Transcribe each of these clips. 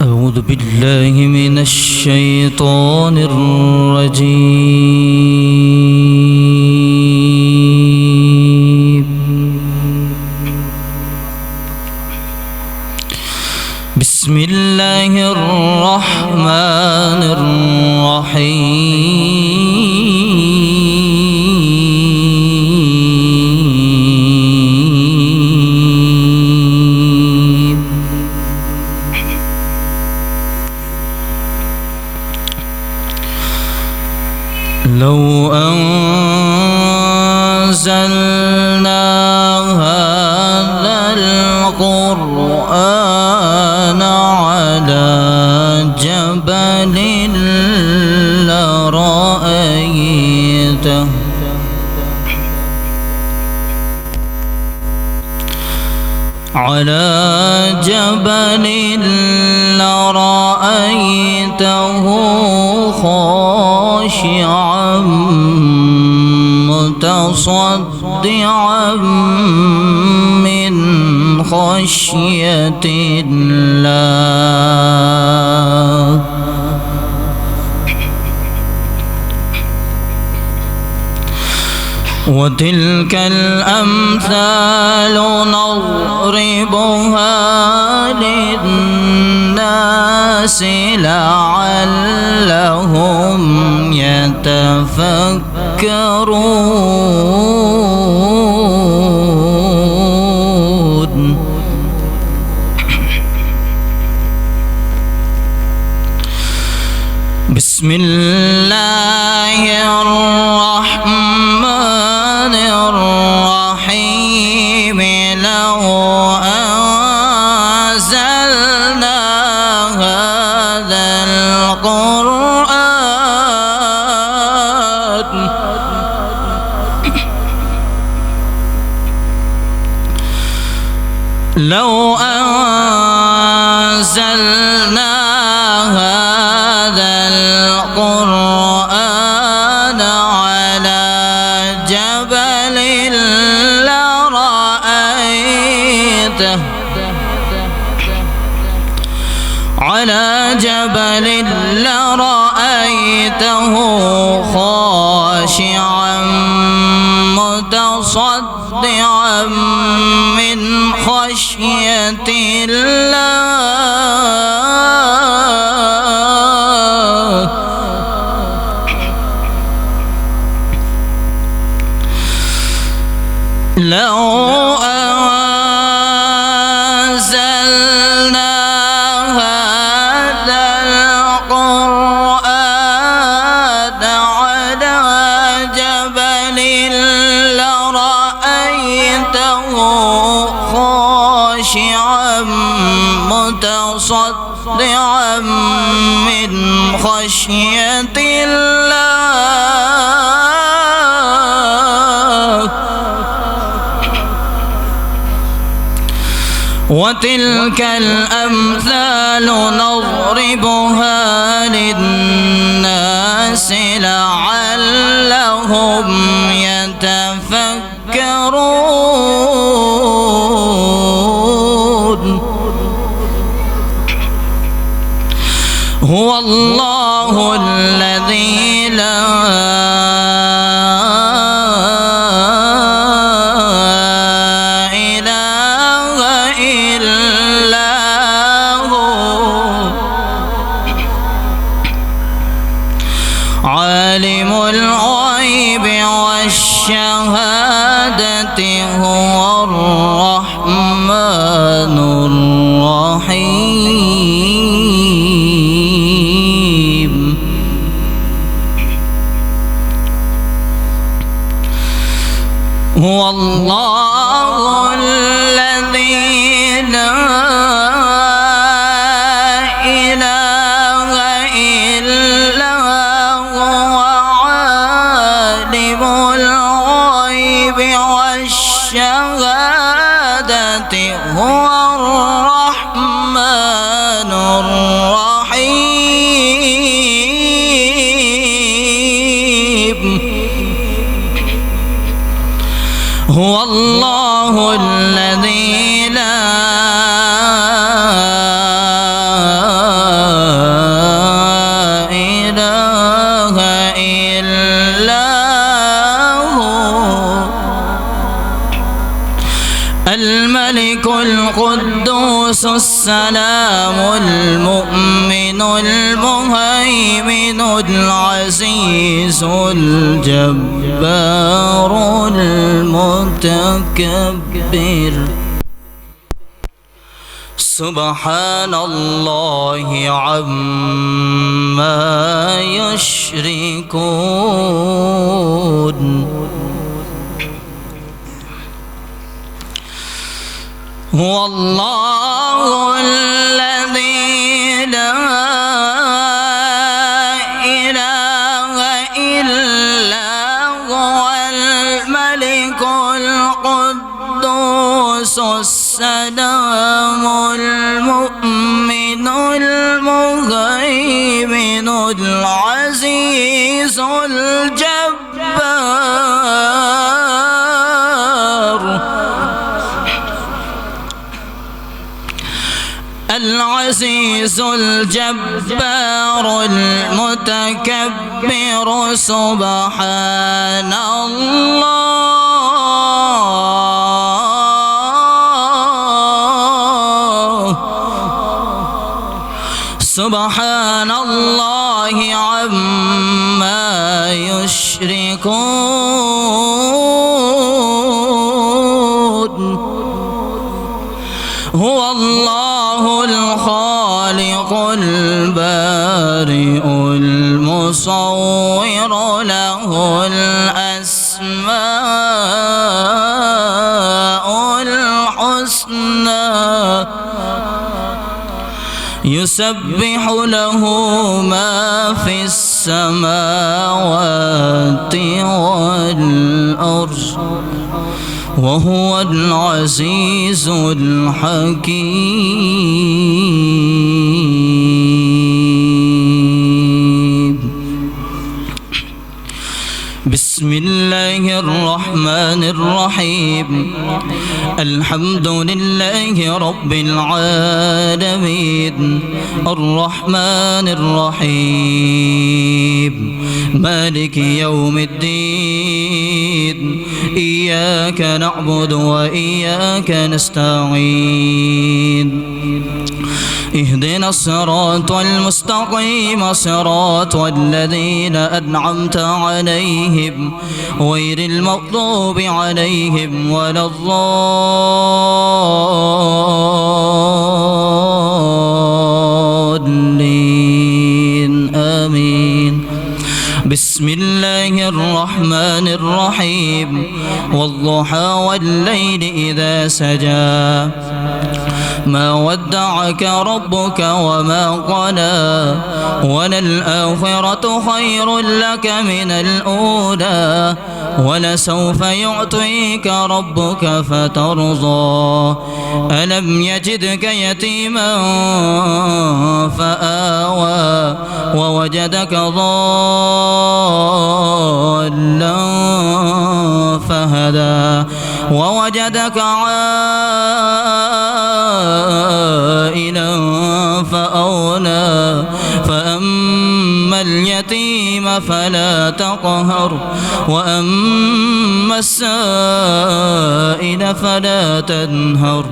أعوذ بالله من الشيطان الرجيم. بسم الله الرحمن الرحيم. لو أنزلنا هذا القرآن على جبل لرأيته خاشعا متصدعا من خشية الله. وتلك الأمثال نضربها للناس لعلهم يتفكرون. بسم الله الرحمن الرحيم. لو أنزلنا هذا القرآن على جبل لرأيته خاشعا متصدعا من خشية الله. لو أنزلنا هذا القرآن على جبل لرأيته خاشعا متصدعا من خشية الله. وتلك الأمثال نضربها للناس لعلهم يتفكرون. هو الله الذي لا عالم الغيب والشهادة هو الرحمن الرحيم. هو الله الذي لا إله إلا هو عالم الغيب والشهادة هو الرحمن الرحيم. هو الله الذي لا السلام المؤمن المهيمن العزيز الجبار المتكبر سبحان الله عما يشركون هو الله الذي لا إله إلا هو الملك القدوس السلام المؤمن المهيمن العزيز العزيز الجبار المتكبر سبحان الله سبحان الله عما يشركون هو الله الخالق البارئ المصور له الأسماء الحسنى يسبح له ما في السماوات والأرض وهو العزيز الحكيم بسم الله الرحمن الرحيم الحمد لله رب العالمين الرحمن الرحيم مالك يوم الدين إياك نعبد وإياك نستعين اهدنا الصراط المستقيم صراط الذين أنعمت عليهم غير المغضوب عليهم ولا الضالين آمين بسم الله الرحمن الرحيم والضحى والليل إذا سجى ما ودعك ربك وما قلى وللآخرة خير لك من الأولى ولسوف يعطيك ربك فترضى ألم يجدك يتيما فآوى ووجدك ضالا فهدى ووجدك عائلا فأغنى فأما اليتيم فلا تقهر وأما السائل فلا تنهر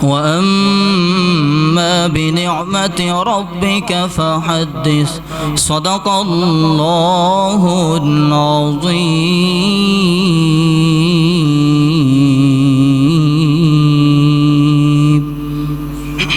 وأما بنعمة ربك فحدث صدق الله العظيم